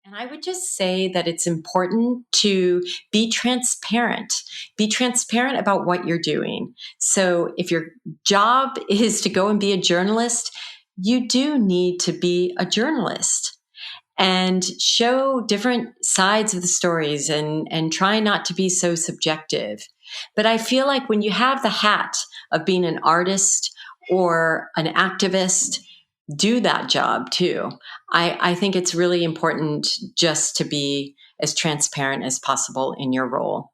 And I would just say that it's important to be transparent. Be transparent about what you're doing. So if your job is to go and be a journalist, you do need to be a journalist and show different sides of the stories and try not to be so subjective. But I feel like when you have the hat of being an artist or an activist, do that job too. I think it's really important just to be as transparent as possible in your role.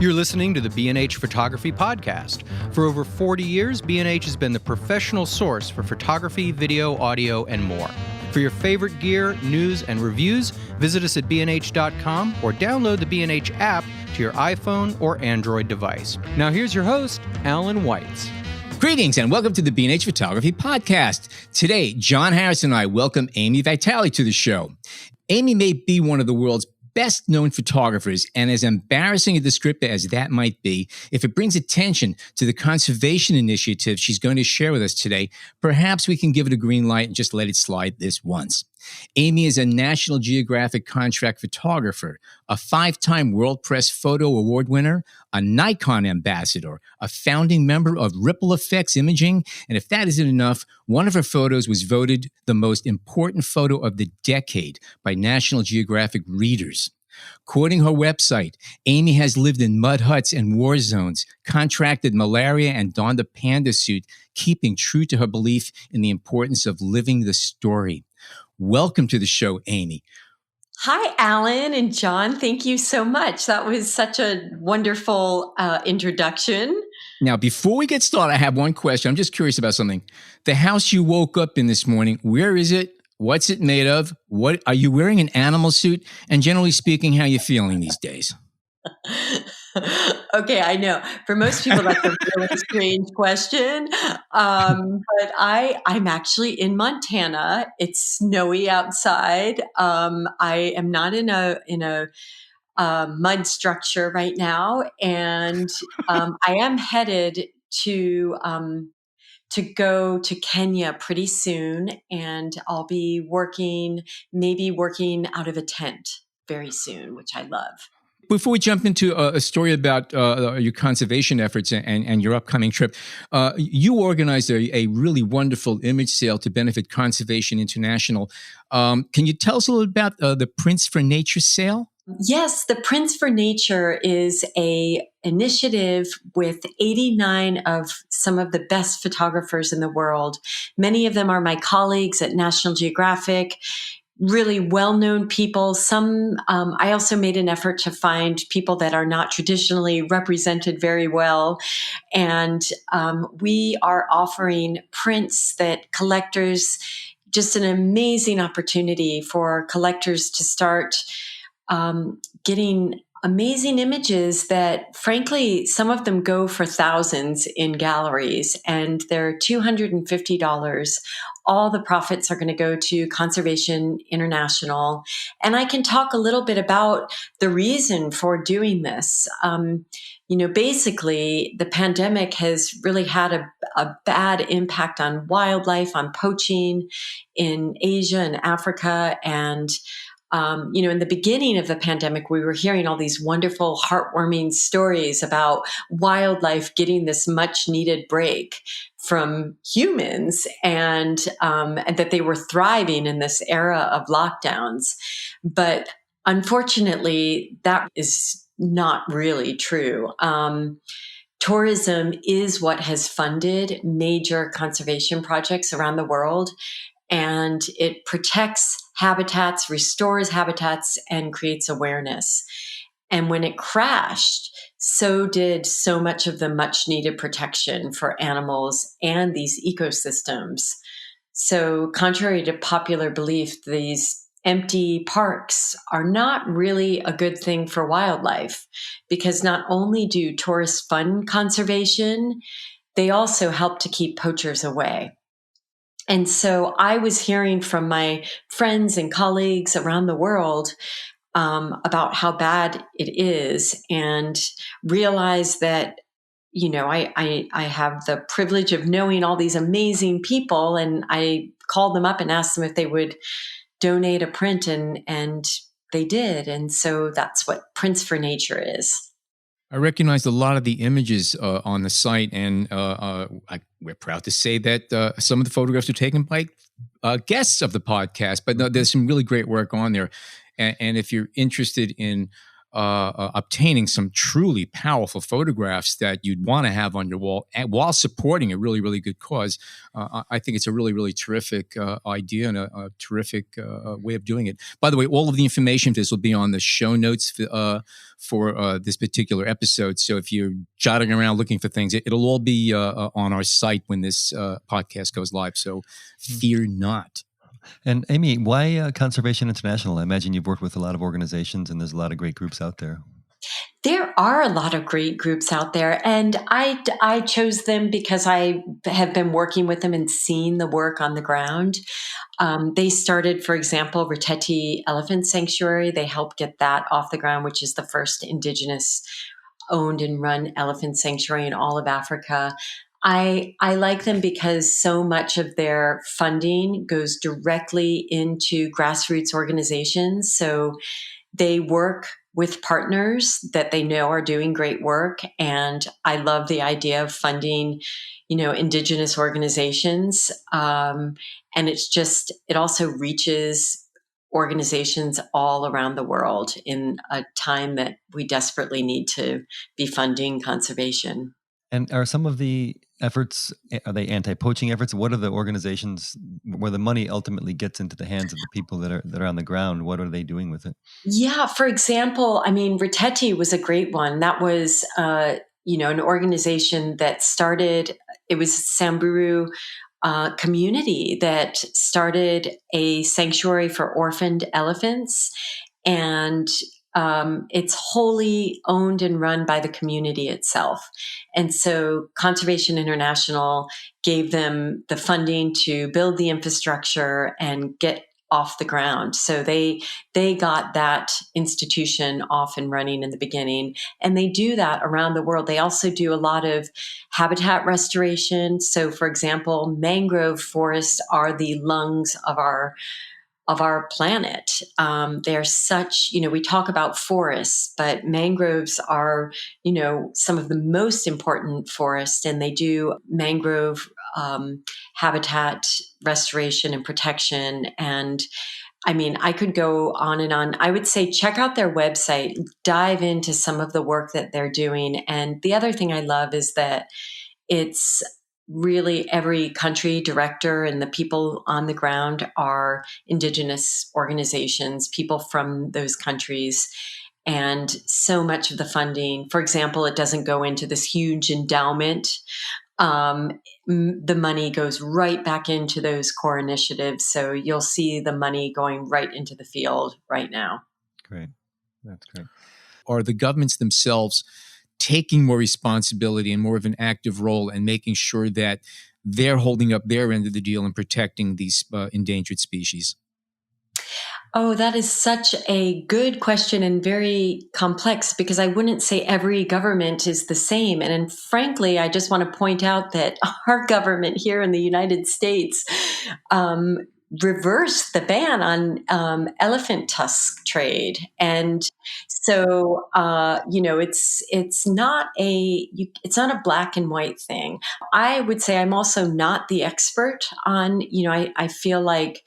You're listening to the B&H Photography Podcast. For over 40 years, B&H has been the professional source for photography, video, audio, and more. For your favorite gear, news, and reviews, visit us at bnh.com or download the B&H app to your iPhone or Android device. Now here's your host, Alan Weitz. Greetings and welcome to the B&H Photography Podcast. Today, John Harris and I welcome Ami Vitale to the show. Ami may be one of the world's best-known photographers, and as embarrassing a descriptor as that might be, if it brings attention to the conservation initiative she's going to share with us today, perhaps we can give it a green light and just let it slide this once. Ami is a National Geographic contract photographer, a 5-time World Press Photo Award winner, a Nikon ambassador, a founding member of Ripple Effects Imaging, and if that isn't enough, one of her photos was voted the most important photo of the decade by National Geographic readers. Quoting her website, Ami has lived in mud huts and war zones, contracted malaria, and donned a panda suit, keeping true to her belief in the importance of living the story. Welcome to the show, Ami. Hi, Alan and John. Thank you so much. That was such a wonderful introduction. Now, before we get started, I have one question. I'm just curious about something. The house you woke up in this morning, where is it? What's it made of? What are you wearing, an animal suit? And generally speaking, how are you feeling these days? Okay, I know. For most people, that's a really strange question. But I'm actually in Montana. It's snowy outside. I am not in a mud structure right now, and I am headed to go to Kenya pretty soon, and I'll be maybe working out of a tent very soon, which I love. Before we jump into a story about your conservation efforts and your upcoming trip, you organized a really wonderful image sale to benefit Conservation International. Can you tell us a little about the Prints for Nature sale? Yes, the Prints for Nature is a initiative with 89 of some of the best photographers in the world. Many of them are my colleagues at National Geographic, really well-known people. Some, I also made an effort to find people that are not traditionally represented very well. And we are offering prints that collectors, just an amazing opportunity for collectors to start getting amazing images that, frankly, some of them go for thousands in galleries, and they're $250. All the profits are going to go to Conservation International. And I can talk a little bit about the reason for doing this. Basically, the pandemic has really had a bad impact on wildlife, on poaching in Asia and Africa. And in the beginning of the pandemic, we were hearing all these wonderful, heartwarming stories about wildlife getting this much needed break from humans, and that they were thriving in this era of lockdowns. But unfortunately, that is not really true. Tourism is what has funded major conservation projects around the world, and it protects habitats, restores habitats, and creates awareness. And when it crashed, so did so much of the much needed protection for animals and these ecosystems. So contrary to popular belief, these empty parks are not really a good thing for wildlife, because not only do tourists fund conservation, they also help to keep poachers away. And so I was hearing from my friends and colleagues around the world about how bad it is, and realized that I have the privilege of knowing all these amazing people, and I called them up and asked them if they would donate a print, and they did. And so that's what Prints for Nature is. I recognized a lot of the images on the site, and we're proud to say that some of the photographs were taken by guests of the podcast. But no, there's some really great work on there. And if you're interested in obtaining some truly powerful photographs that you'd want to have on your wall while supporting a really, really good cause, I think it's a really, really terrific idea and a terrific way of doing it. By the way, all of the information for this will be on the show notes for this particular episode. So if you're jotting around looking for things, it'll all be on our site when this podcast goes live. So fear not. And Amy, why Conservation International? I imagine you've worked with a lot of organizations and there's a lot of great groups out there. There are a lot of great groups out there, and I chose them because I have been working with them and seen the work on the ground. They started, for example, Riteti Elephant Sanctuary. They helped get that off the ground, which is the first indigenous owned and run elephant sanctuary in all of Africa. I like them because so much of their funding goes directly into grassroots organizations. So they work with partners that they know are doing great work. And I love the idea of funding, indigenous organizations. And it also reaches organizations all around the world in a time that we desperately need to be funding conservation. And are some of the efforts, are they anti-poaching efforts? What are the organizations where the money ultimately gets into the hands of the people that are on the ground? What are they doing with it? Yeah, for example, Riteti was a great one. That was, an organization that started, it was Samburu community that started a sanctuary for orphaned elephants. And it's wholly owned and run by the community itself. And so Conservation International gave them the funding to build the infrastructure and get off the ground. So they got that institution off and running in the beginning. And they do that around the world. They also do a lot of habitat restoration. So for example, mangrove forests are the lungs of our planet. They're such, we talk about forests, but mangroves are, some of the most important forests, and they do mangrove habitat restoration and protection. And I could go on and on. I would say check out their website, dive into some of the work that they're doing. And the other thing I love is that it's really every country director and the people on the ground are indigenous organizations, people from those countries. And so much of the funding, for example, it doesn't go into this huge endowment. The money goes right back into those core initiatives. So you'll see the money going right into the field right now. Great. That's great. Are the governments themselves taking more responsibility and more of an active role and making sure that they're holding up their end of the deal and protecting these endangered species? Oh, that is such a good question and very complex, because I wouldn't say every government is the same. And frankly, I just want to point out that our government here in the United States reversed the ban on elephant tusk trade. And so, it's not a black and white thing. I would say I'm also not the expert on, I feel like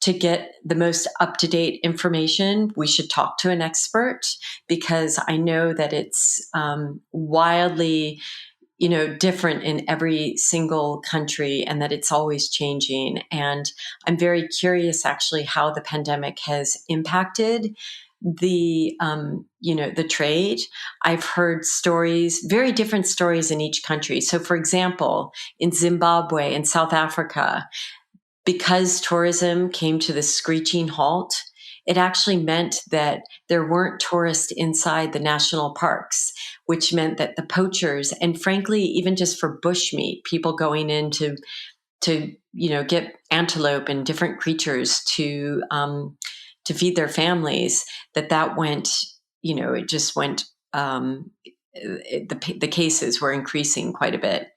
to get the most up-to-date information, we should talk to an expert, because I know that it's wildly, different in every single country, and that it's always changing. And I'm very curious, actually, how the pandemic has impacted the trade. I've heard stories, very different stories in each country. So, for example, in Zimbabwe and South Africa, because tourism came to this screeching halt, it actually meant that there weren't tourists inside the national parks, which meant that the poachers, and frankly, even just for bushmeat, people going in to get antelope and different creatures to feed their families, that went, it just went the cases were increasing quite a bit.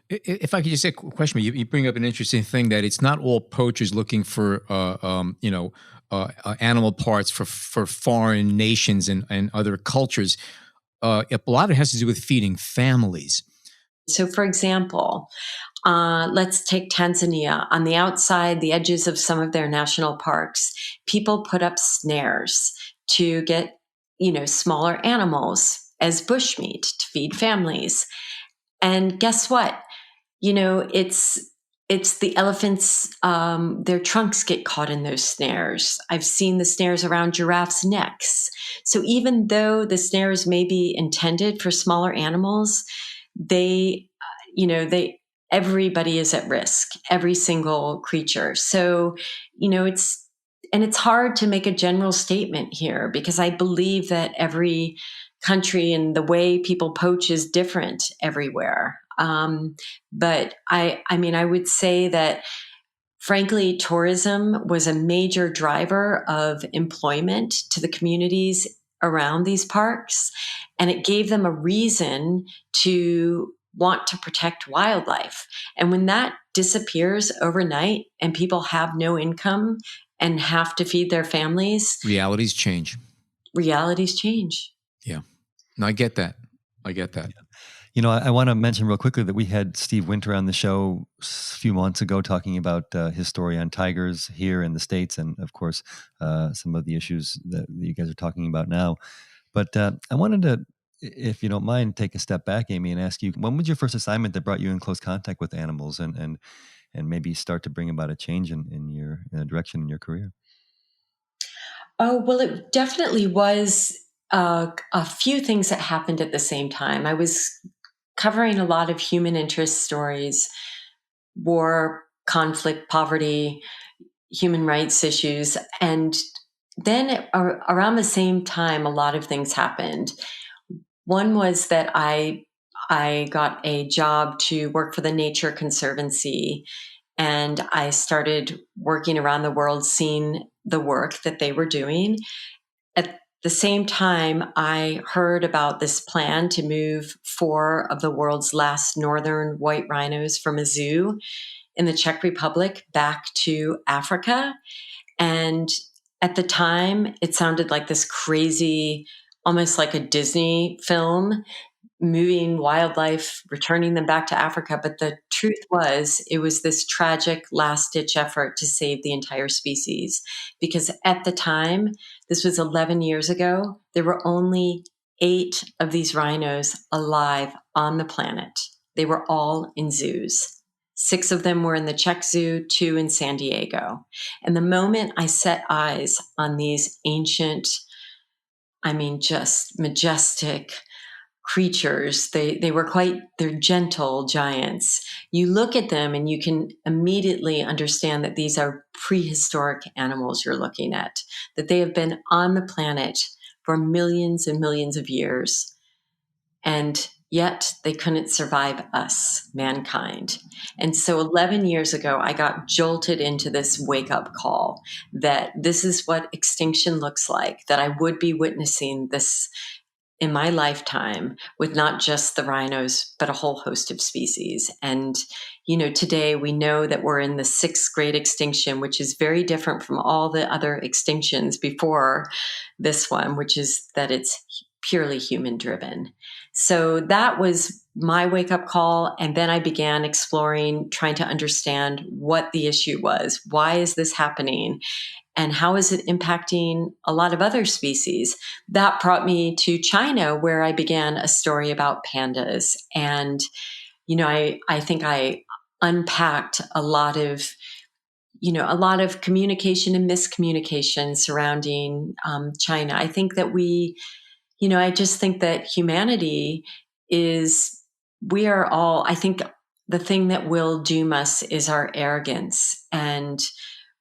If I could just say a question, you bring up an interesting thing that it's not all poachers looking for, animal parts for foreign nations and other cultures. A lot of it has to do with feeding families. So, for example, let's take Tanzania. On the outside, the edges of some of their national parks, people put up snares to get, smaller animals as bushmeat to feed families. And guess what? It's the elephants. Their trunks get caught in those snares. I've seen the snares around giraffes' necks. So even though the snares may be intended for smaller animals, they, everybody is at risk, every single creature. So, it's hard to make a general statement here because I believe that every country and the way people poach is different everywhere. But I would say that, frankly, tourism was a major driver of employment to the communities around these parks, and it gave them a reason to want to protect wildlife. And when that disappears overnight and people have no income and have to feed their families, realities change. Yeah. No, I get that. I want to mention real quickly that we had Steve Winter on the show a few months ago talking about his story on tigers here in the States and, of course, some of the issues that you guys are talking about now. But I wanted to, if you don't mind, take a step back, Amy, and ask you, when was your first assignment that brought you in close contact with animals and maybe start to bring about a change in your direction in your career? Oh, well, it definitely was a few things that happened at the same time. I was covering a lot of human interest stories, war, conflict, poverty, human rights issues. And then around the same time, a lot of things happened. One was that I got a job to work for the Nature Conservancy, and I started working around the world, seeing the work that they were doing. At the same time, I heard about this plan to move 4 of the world's last northern white rhinos from a zoo in the Czech Republic back to Africa. And at the time, it sounded like this crazy, almost like a Disney film, moving wildlife, returning them back to Africa. But the truth was, it was this tragic last-ditch effort to save the entire species. Because at the time, this was 11 years ago, there were only 8 of these rhinos alive on the planet. They were all in zoos. 6 of them were in the Czech Zoo, 2 in San Diego. And the moment I set eyes on these ancient, just majestic creatures, they're gentle giants. You look at them and you can immediately understand that these are prehistoric animals you're looking at, that they have been on the planet for millions and millions of years. And yet they couldn't survive us, mankind. And so 11 years ago, I got jolted into this wake-up call that this is what extinction looks like, that I would be witnessing this in my lifetime with not just the rhinos, but a whole host of species. And, today we know that we're in the 6th great extinction, which is very different from all the other extinctions before this one, which is that it's purely human driven. So that was my wake up call. And then I began exploring, trying to understand what the issue was. Why is this happening? And how is it impacting a lot of other species? That brought me to China, where I began a story about pandas. And, I think I unpacked a lot of communication and miscommunication surrounding China. I think that I just think that humanity we are all, I think the thing that will doom us is our arrogance. And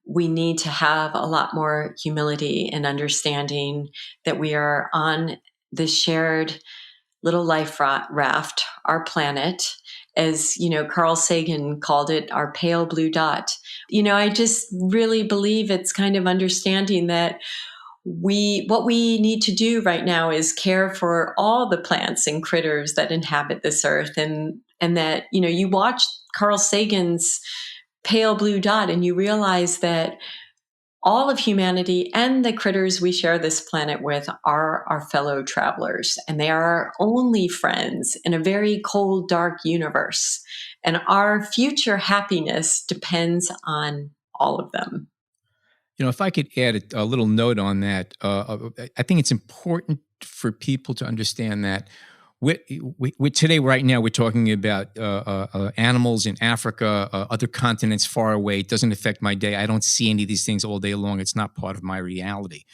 we need to have a lot more humility and understanding that we are on this shared little life raft, our planet, as, Carl Sagan called it, our pale blue dot. I just really believe it's kind of understanding that what we need to do right now is care for all the plants and critters that inhabit this earth, and that, you watch Carl Sagan's Pale Blue Dot and you realize that all of humanity and the critters we share this planet with are our fellow travelers, and they are our only friends in a very cold, dark universe. And our future happiness depends on all of them. If I could add a little note on that, I think it's important for people to understand that today, right now, we're talking about animals in Africa, other continents far away. It doesn't affect my day. I don't see any of these things all day long. It's not part of my reality.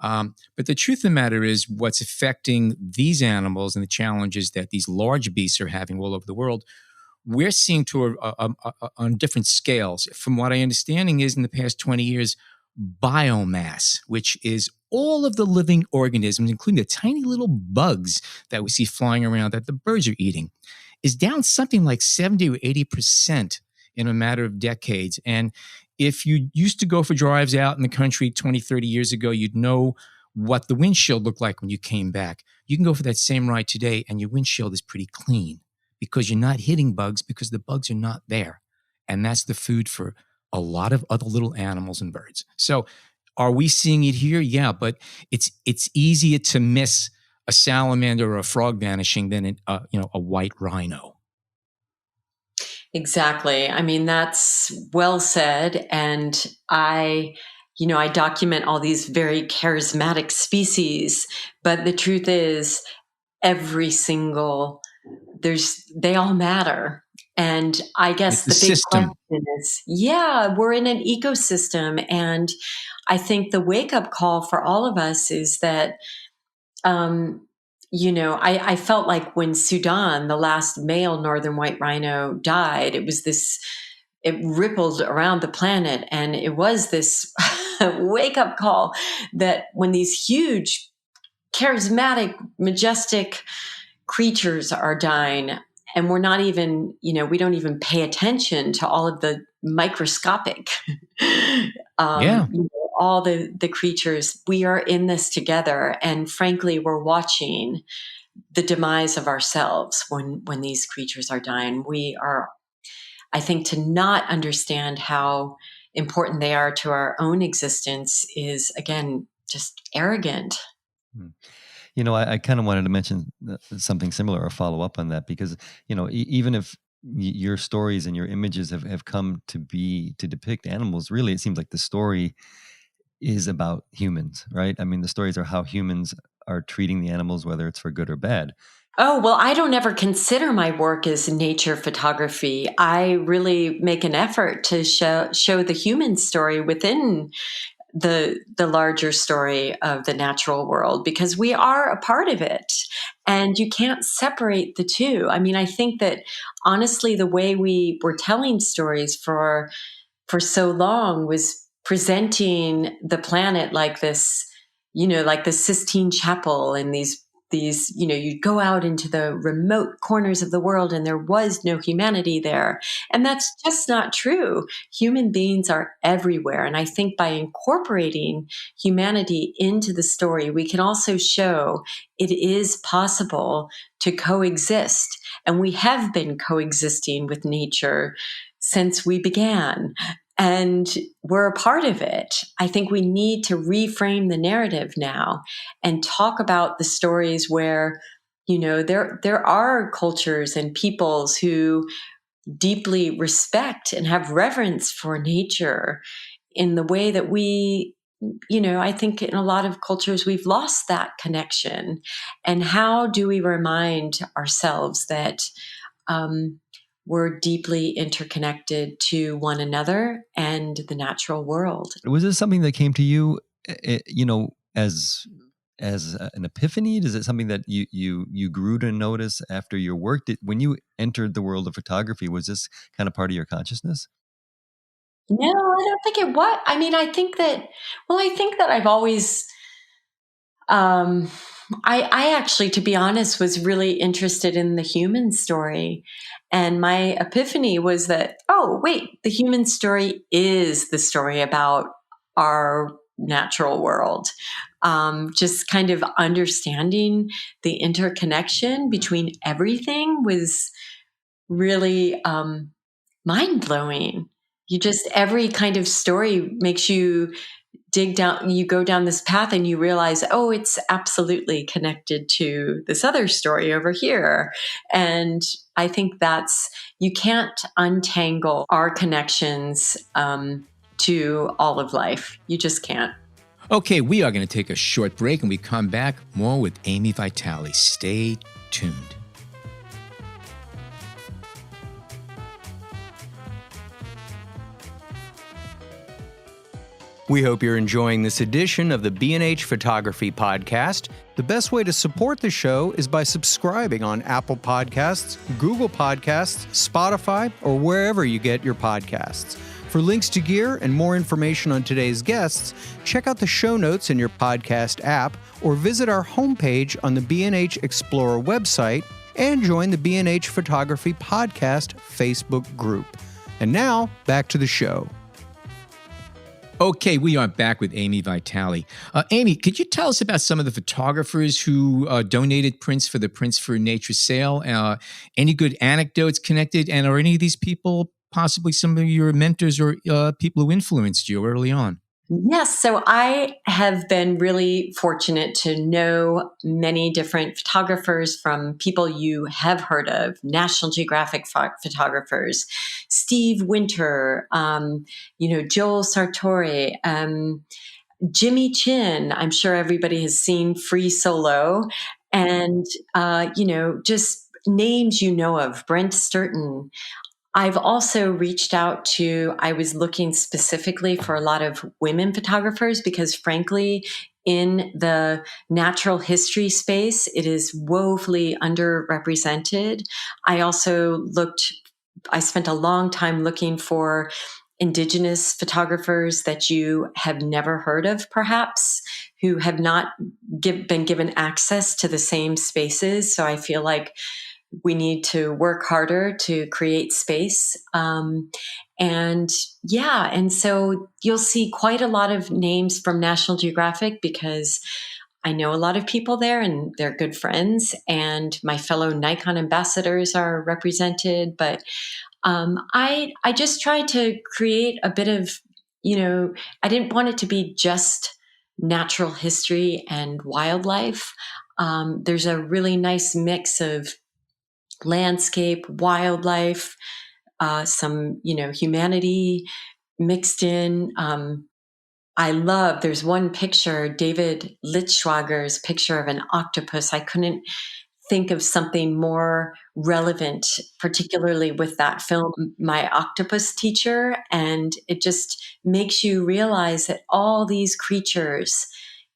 But the truth of the matter is, what's affecting these animals and the challenges that these large beasts are having all over the world, we're seeing on different scales. From what I understanding is, in the past 20 years, biomass, which is all of the living organisms, including the tiny little bugs that we see flying around that the birds are eating, is down something like 70 or 80% in a matter of decades. And if you used to go for drives out in the country 20, 30 years ago, you'd know what the windshield looked like when you came back. You can go for that same ride today and your windshield is pretty clean because you're not hitting bugs, because the bugs are not there. And that's the food for a lot of other little animals and birds. So are we seeing it here? Yeah, but it's easier to miss a salamander or a frog vanishing than a white rhino. Exactly. I mean, that's well said. And I document all these very charismatic species, but the truth is they all matter. And I guess It's the big system. question is, we're in an ecosystem. And I think the wake-up call for all of us is that, I felt like when Sudan, the last male northern white rhino, died, it rippled around the planet. And it was this wake-up call that when these huge, charismatic, majestic creatures are dying, and we're not even, we don't even pay attention to all of the microscopic, all the creatures. We are in this together. And frankly, we're watching the demise of ourselves when these creatures are dying. We are, I think, to not understand how important they are to our own existence is, again, just arrogant. I kind of wanted to mention something similar or follow up on that because, even if your stories and your images have come to depict animals, really, it seems like the story is about humans, right? I mean, the stories are how humans are treating the animals, whether it's for good or bad. Oh, well, I don't ever consider my work as nature photography. I really make an effort to show the human story within the larger story of the natural world, because we are a part of it and you can't separate the two. I mean, I think that honestly, the way we were telling stories for so long was presenting the planet like this, like the Sistine Chapel and these, you'd go out into the remote corners of the world and there was no humanity there. And that's just not true. Human beings are everywhere. And I think by incorporating humanity into the story, we can also show it is possible to coexist. And we have been coexisting with nature since we began. And we're a part of it. I think we need to reframe the narrative now and talk about the stories where, there are cultures and peoples who deeply respect and have reverence for nature in the way that we, I think in a lot of cultures we've lost that connection. And how do we remind ourselves that, we're deeply interconnected to one another and the natural world? Was this something that came to you, as an epiphany? Is it something that you grew to notice after your work? When you entered the world of photography, was this kind of part of your consciousness? No, I don't think it was. I mean, I think that I've always, I actually, to be honest, was really interested in the human story. And my epiphany was that, oh, wait, the human story is the story about our natural world. Just kind of understanding the interconnection between everything was really mind blowing. Every kind of story makes you dig down, you go down this path and you realize, oh, it's absolutely connected to this other story over here. And I think you can't untangle our connections to all of life. You just can't. Okay, we are going to take a short break and we come back more with Ami Vitale. Stay tuned. We hope you're enjoying this edition of the B&H Photography Podcast. The best way to support the show is by subscribing on Apple Podcasts, Google Podcasts, Spotify, or wherever you get your podcasts. For links to gear and more information on today's guests, check out the show notes in your podcast app or visit our homepage on the B&H Explorer website and join the B&H Photography Podcast Facebook group. And now, back to the show. Okay, we are back with Ami Vitale. Ami, could you tell us about some of the photographers who donated prints for the Prints for Nature sale? Any good anecdotes connected? And are any of these people possibly some of your mentors or people who influenced you early on? Yes. So I have been really fortunate to know many different photographers, from people you have heard of, National Geographic photographers, Steve Winter, Joel Sartori, Jimmy Chin. I'm sure everybody has seen Free Solo, and, just names of, Brent Sturton. I've also reached out I was looking specifically for a lot of women photographers because, frankly, in the natural history space, it is woefully underrepresented. I spent a long time looking for Indigenous photographers that you have never heard of, perhaps, who have not been given access to the same spaces. So I feel like we need to work harder to create space. And so you'll see quite a lot of names from National Geographic because I know a lot of people there and they're good friends, and my fellow Nikon ambassadors are represented. But I just tried to create a bit of, I didn't want it to be just natural history and wildlife. There's a really nice mix of landscape, wildlife, some, humanity mixed in. There's one picture, David Litzschwager's picture of an octopus. I couldn't think of something more relevant, particularly with that film, My Octopus Teacher. And it just makes you realize that all these creatures,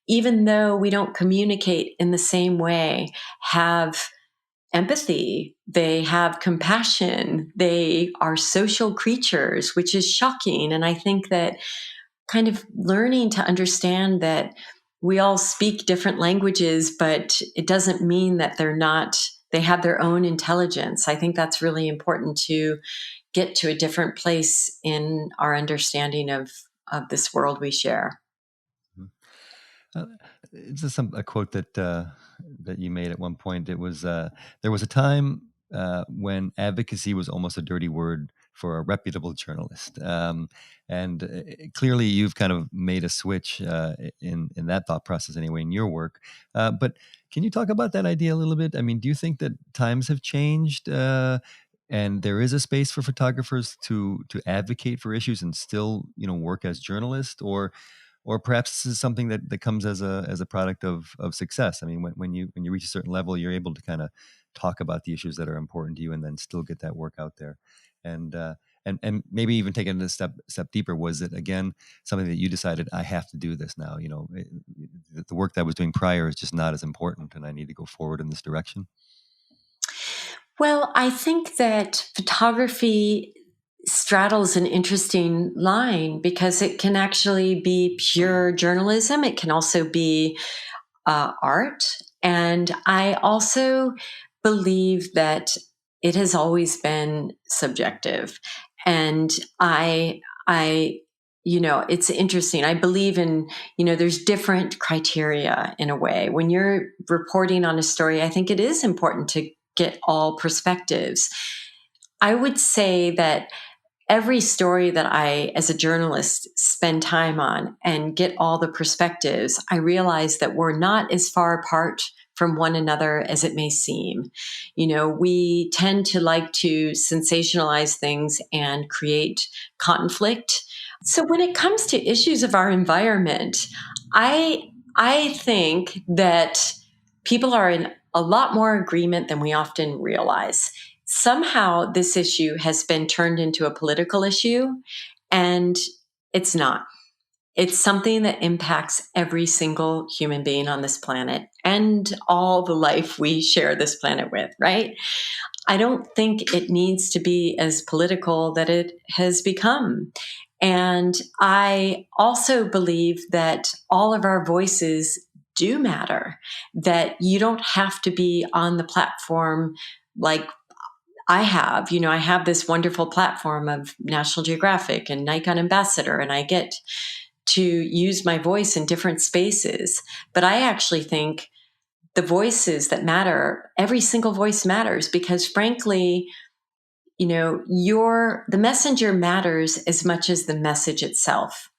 even though we don't communicate in the same way, have empathy, they have compassion, they are social creatures, which is shocking. And I think that kind of learning to understand that we all speak different languages, but it doesn't mean that they have their own intelligence. I think that's really important to get to a different place in our understanding of this world we share. It's just a quote that you made at one point. It was there was a time when advocacy was almost a dirty word for a reputable journalist, and clearly you've kind of made a switch in that thought process anyway in your work. But can you talk about that idea a little bit? I mean, do you think that times have changed? And there is a space for photographers to advocate for issues and still, work as journalists, or perhaps this is something that comes as a product of success. I mean, when you reach a certain level, you're able to kind of talk about the issues that are important to you, and then still get that work out there, and maybe even take it a step deeper. Was it again something that you decided, I have to do this now? The work that I was doing prior is just not as important, and I need to go forward in this direction. Well, I think that photography straddles an interesting line because it can actually be pure journalism. It can also be art. And I also believe that it has always been subjective. And I it's interesting. I believe in, there's different criteria in a way. When you're reporting on a story, I think it is important to get all perspectives. I would say that every story that I, as a journalist, spend time on and get all the perspectives, I realize that we're not as far apart from one another as it may seem. We tend to like to sensationalize things and create conflict. So when it comes to issues of our environment, I think that people are in a lot more agreement than we often realize. Somehow this issue has been turned into a political issue, and it's not. It's something that impacts every single human being on this planet and all the life we share this planet with, right? I don't think it needs to be as political that it has become. And I also believe that all of our voices do matter, that you don't have to be on the platform like I have. I have this wonderful platform of National Geographic and Nikon Ambassador, and I get to use my voice in different spaces. But I actually think the voices that matter, every single voice matters, because frankly, the messenger matters as much as the message itself.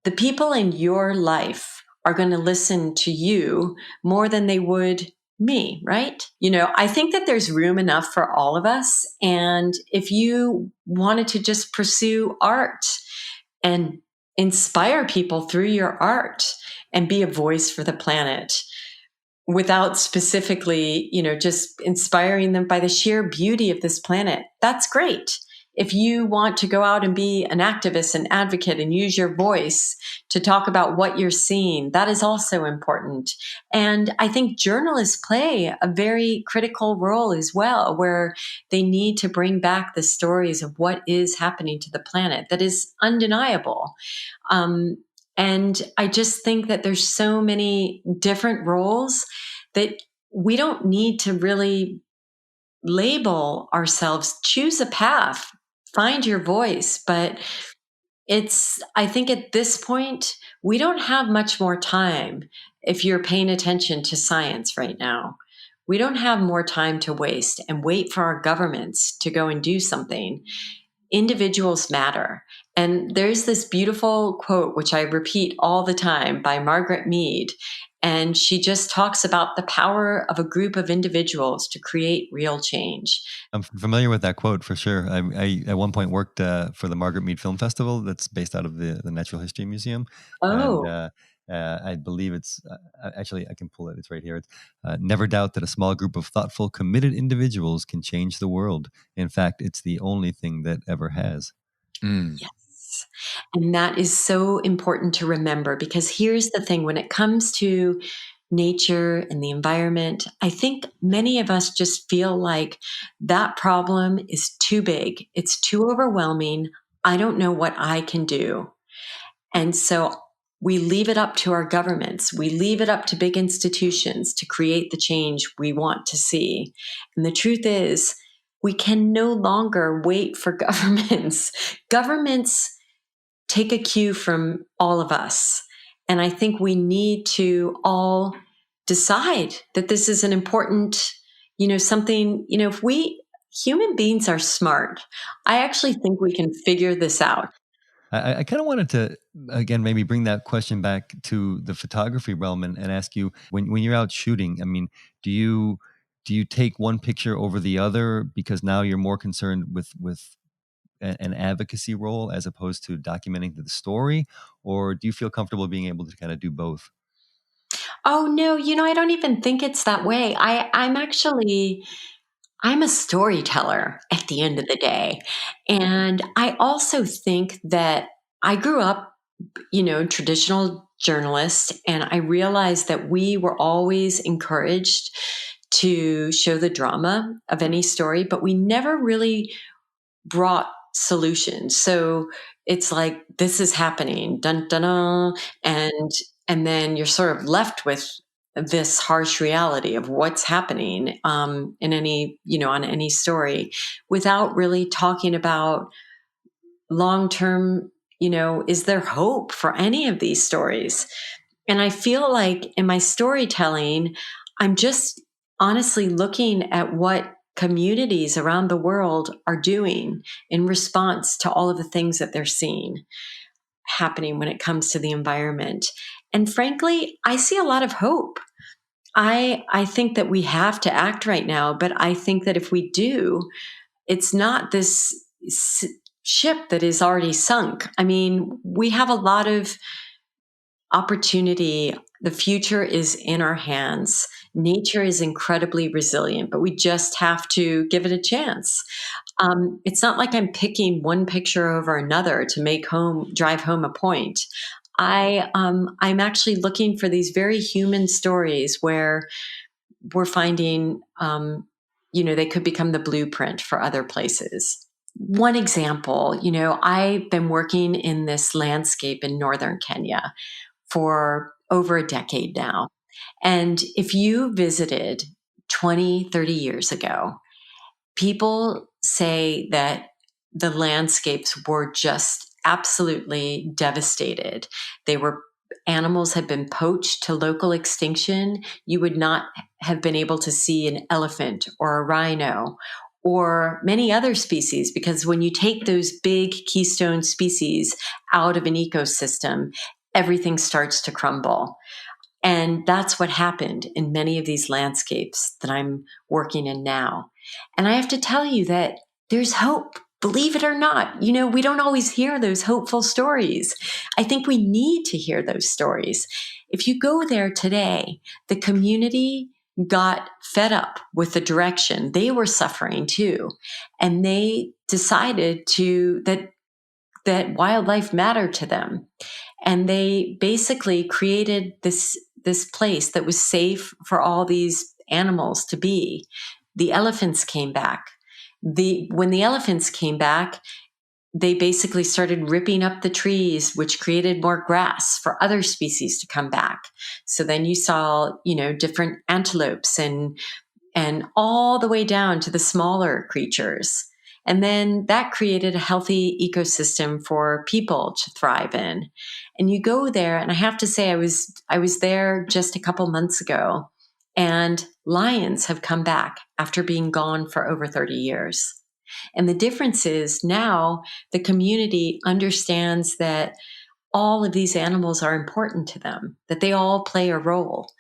The people in your life are going to listen to you more than they would me, right? I think that there's room enough for all of us. And if you wanted to just pursue art and inspire people through your art and be a voice for the planet, without specifically, just inspiring them by the sheer beauty of this planet, that's great. If you want to go out and be an activist and advocate and use your voice to talk about what you're seeing, that is also important. And I think journalists play a very critical role as well, where they need to bring back the stories of what is happening to the planet that is undeniable. And I just think that there's so many different roles that we don't need to really label ourselves. Choose a path, find your voice. But I think at this point, we don't have much more time if you're paying attention to science right now. We don't have more time to waste and wait for our governments to go and do something. Individuals matter. And there's this beautiful quote, which I repeat all the time, by Margaret Mead. And she just talks about the power of a group of individuals to create real change. I'm familiar with that quote for sure. I at one point worked for the Margaret Mead Film Festival that's based out of the Natural History Museum. Oh, And I believe it's actually, I can pull it. It's right here. It's never doubt that a small group of thoughtful, committed individuals can change the world. In fact, it's the only thing that ever has. yes. And that is so important to remember, because here's the thing: when it comes to nature and the environment, I think many of us just feel like that problem is too big. It's too overwhelming. I don't know what I can do. And so we leave it up to our governments. We leave it up to big institutions to create the change we want to see. And the truth is, we can no longer wait for governments. Governments take a cue from all of us. And I think we need to all decide that this is an important, something, if human beings are smart, I actually think we can figure this out. I kind of wanted to, again, maybe bring that question back to the photography realm and ask you, when you're out shooting, I mean, do you take one picture over the other because now you're more concerned with an advocacy role as opposed to documenting the story? Or do you feel comfortable being able to kind of do both? Oh, no, I don't even think it's that way. I'm a storyteller at the end of the day. And I also think that I grew up, traditional journalist, and I realized that we were always encouraged to show the drama of any story, but we never really brought solutions. So it's like, this is happening, dun dun dun, and then you're sort of left with this harsh reality of what's happening in any, on any story, without really talking about long-term is there hope for any of these stories? And I feel like in my storytelling, I'm just honestly looking at what communities around the world are doing in response to all of the things that they're seeing happening when it comes to the environment. And frankly, I see a lot of hope. I think that we have to act right now, but I think that if we do, it's not this ship that is already sunk. I mean, we have a lot of opportunity. The future is in our hands. Nature is incredibly resilient, but we just have to give it a chance. It's not like I'm picking one picture over another to drive home a point. I'm actually looking for these very human stories where we're finding, they could become the blueprint for other places. One example, I've been working in this landscape in northern Kenya for over a decade now. And if you visited 20, 30 years ago, people say that the landscapes were just absolutely devastated. Animals had been poached to local extinction. You would not have been able to see an elephant or a rhino or many other species, because when you take those big keystone species out of an ecosystem, everything starts to crumble. And that's what happened in many of these landscapes that I'm working in now. And I have to tell you that there's hope. Believe it or not, we don't always hear those hopeful stories. I think we need to hear those stories. If you go there today, the community got fed up with the direction. They were suffering too. And they decided that wildlife mattered to them. And they basically created this place that was safe for all these animals to be. The elephants came back. When the elephants came back, they basically started ripping up the trees, which created more grass for other species to come back. So then you saw, different antelopes and all the way down to the smaller creatures. And then that created a healthy ecosystem for people to thrive in. And you go there, and I have to say, I was there just a couple months ago, and lions have come back after being gone for over 30 years. And the difference is now the community understands that all of these animals are important to them, that they all play a role.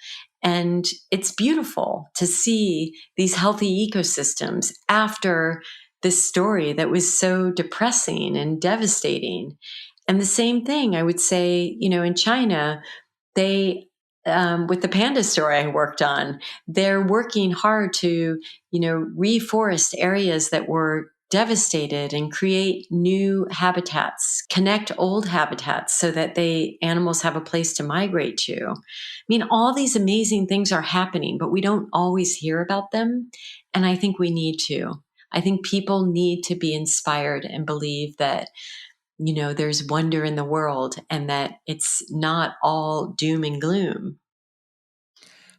And it's beautiful to see these healthy ecosystems after this story that was so depressing and devastating. And the same thing, I would say, in China, they, with the panda story I worked on, they're working hard to, reforest areas that were devastated and create new habitats, connect old habitats so that animals have a place to migrate to. I mean, all these amazing things are happening, but we don't always hear about them. And I think we need to. I think people need to be inspired and believe that, there's wonder in the world and that it's not all doom and gloom.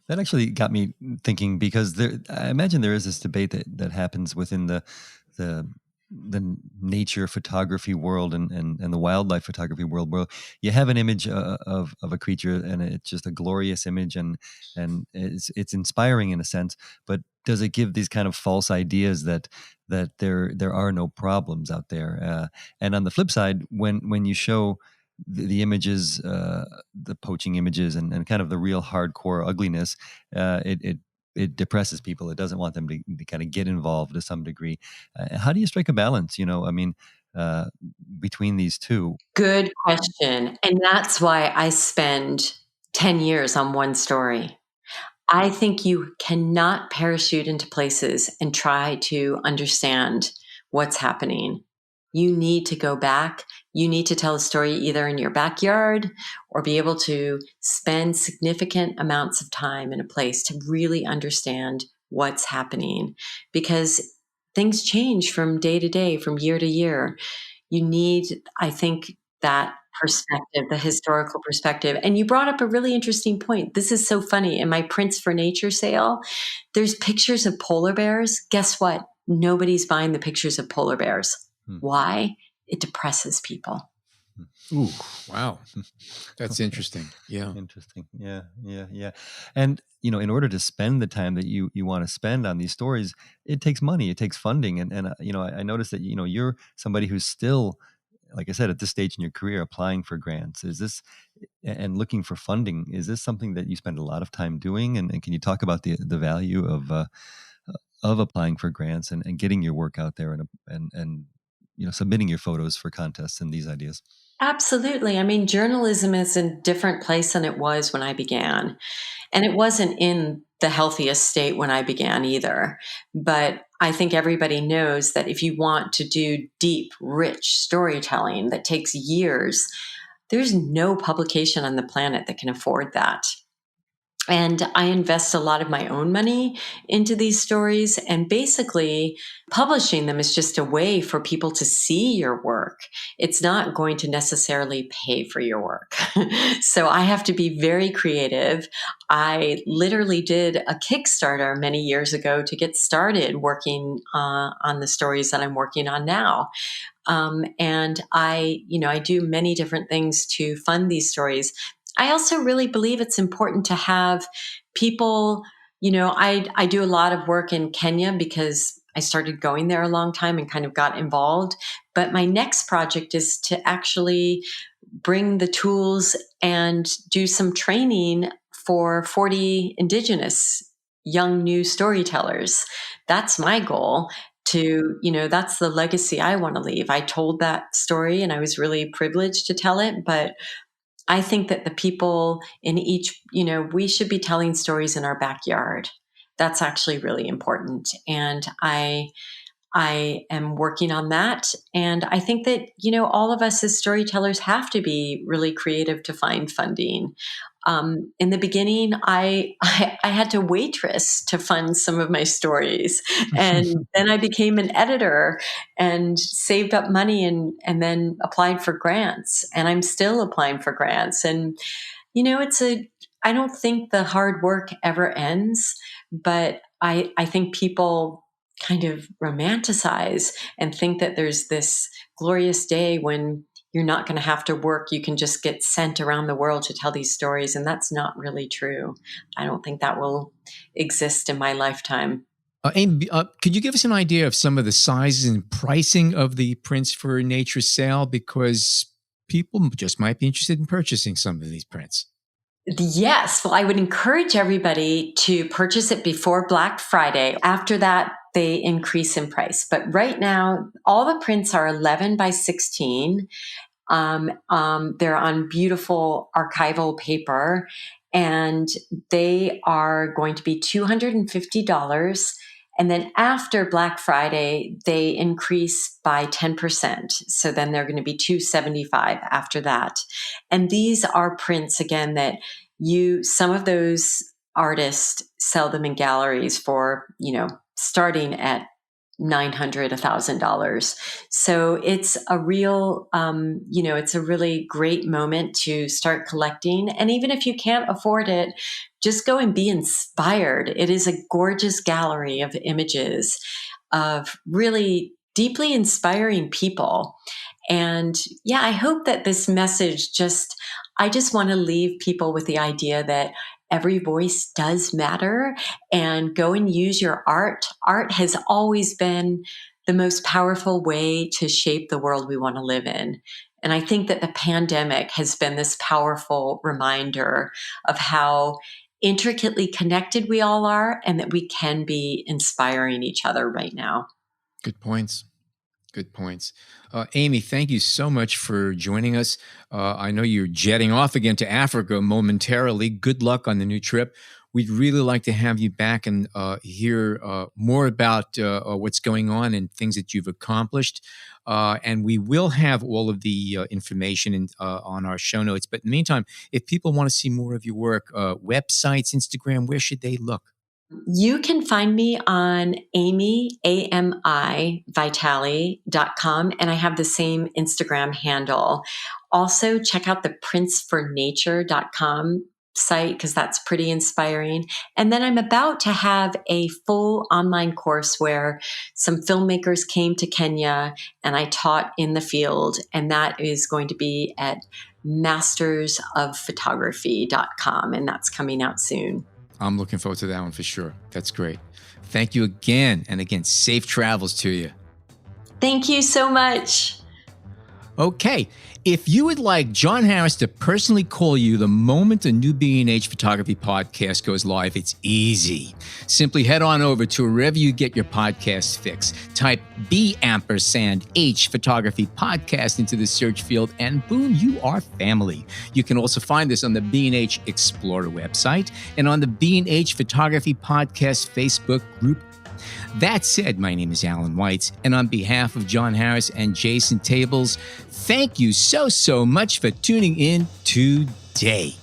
That actually got me thinking, because I imagine there is this debate that happens within the nature photography world and the wildlife photography world, where you have an image of a creature and it's just a glorious image and it's inspiring in a sense, but does it give these kind of false ideas that there are no problems out there? And on the flip side, when you show the images, the poaching images, and kind of the real hardcore ugliness, it depresses people. It doesn't want them to kind of get involved to some degree. How do you strike a balance? Between these two? Good question, and that's why I spend 10 years on one story. I think you cannot parachute into places and try to understand what's happening. You need to go back. You need to tell a story either in your backyard or be able to spend significant amounts of time in a place to really understand what's happening, because things change from day to day, from year to year. You need, I think, that perspective, the historical perspective. And you brought up a really interesting point. This is so funny. In my Prints for Nature sale, there's pictures of polar bears. Guess what? Nobody's buying the pictures of polar bears. Why? It depresses people. Ooh, wow. That's interesting. Yeah. Interesting. Yeah, yeah, yeah. And in order to spend the time that you want to spend on these stories, it takes money, it takes funding, and I noticed that you're somebody who's still, like I said, at this stage in your career, applying for grants. Is this and looking for funding? Is this something that you spend a lot of time doing? And can you talk about the value of applying for grants and getting your work out there and submitting your photos for contests and these ideas? Absolutely. I mean, journalism is a different place than it was when I began. And it wasn't in the healthiest state when I began either. But I think everybody knows that if you want to do deep, rich storytelling that takes years, there's no publication on the planet that can afford that. And I invest a lot of my own money into these stories. And basically, publishing them is just a way for people to see your work. It's not going to necessarily pay for your work. So I have to be very creative. I literally did a Kickstarter many years ago to get started working on the stories that I'm working on now. And I do many different things to fund these stories. I also really believe it's important to have people, I do a lot of work in Kenya because I started going there a long time and kind of got involved. But my next project is to actually bring the tools and do some training for 40 indigenous young new storytellers. That's my goal that's the legacy I want to leave. I told that story and I was really privileged to tell it, but I think that the people in each, we should be telling stories in our backyard. That's actually really important. And I am working on that. And I think that, all of us as storytellers have to be really creative to find funding. In the beginning, I had to waitress to fund some of my stories. And then I became an editor and saved up money and then applied for grants. And I'm still applying for grants. And, I don't think the hard work ever ends, but I think people kind of romanticize and think that there's this glorious day when you're not going to have to work. You can just get sent around the world to tell these stories. And that's not really true. I don't think that will exist in my lifetime. Amy, could you give us an idea of some of the sizes and pricing of the prints for nature sale? Because people just might be interested in purchasing some of these prints. Yes. Well, I would encourage everybody to purchase it before Black Friday. After that, they increase in price. But right now, all the prints are 11 by 16. They're on beautiful archival paper, and they are going to be $250. And then after Black Friday, they increase by 10%. So then they're going to be $275 after that. And these are prints, again, that some of those artists sell them in galleries for, starting at $900, $1,000. So it's a real, it's a really great moment to start collecting. And even if you can't afford it, just go and be inspired. It is a gorgeous gallery of images of really deeply inspiring people. And yeah, I hope that this message I just want to leave people with the idea that every voice does matter, and go and use your art. Art has always been the most powerful way to shape the world we want to live in. And I think that the pandemic has been this powerful reminder of how intricately connected we all are, and that we can be inspiring each other right now. Good points. Good points. Amy, thank you so much for joining us. I know you're jetting off again to Africa momentarily. Good luck on the new trip. We'd really like to have you back and hear more about what's going on and things that you've accomplished. And we will have all of the information on our show notes. But in the meantime, if people want to see more of your work, websites, Instagram, where should they look? You can find me on Ami, A-M-I, Vitale.com, and I have the same Instagram handle. Also, check out the printsfornature.com site because that's pretty inspiring. And then I'm about to have a full online course where some filmmakers came to Kenya and I taught in the field. And that is going to be at mastersofphotography.com. And that's coming out soon. I'm looking forward to that one for sure. That's great. Thank you again. And again, safe travels to you. Thank you so much. Okay. If you would like John Harris to personally call you the moment a new B&H Photography podcast goes live, it's easy. Simply head on over to wherever you get your podcast fix. Type B&H Photography Podcast into the search field, and boom, you are family. You can also find this on the B&H Explorer website and on the B&H Photography Podcast Facebook group. That said, my name is Alan Weitz, and on behalf of John Harris and Jason Tables, thank you so much for tuning in today.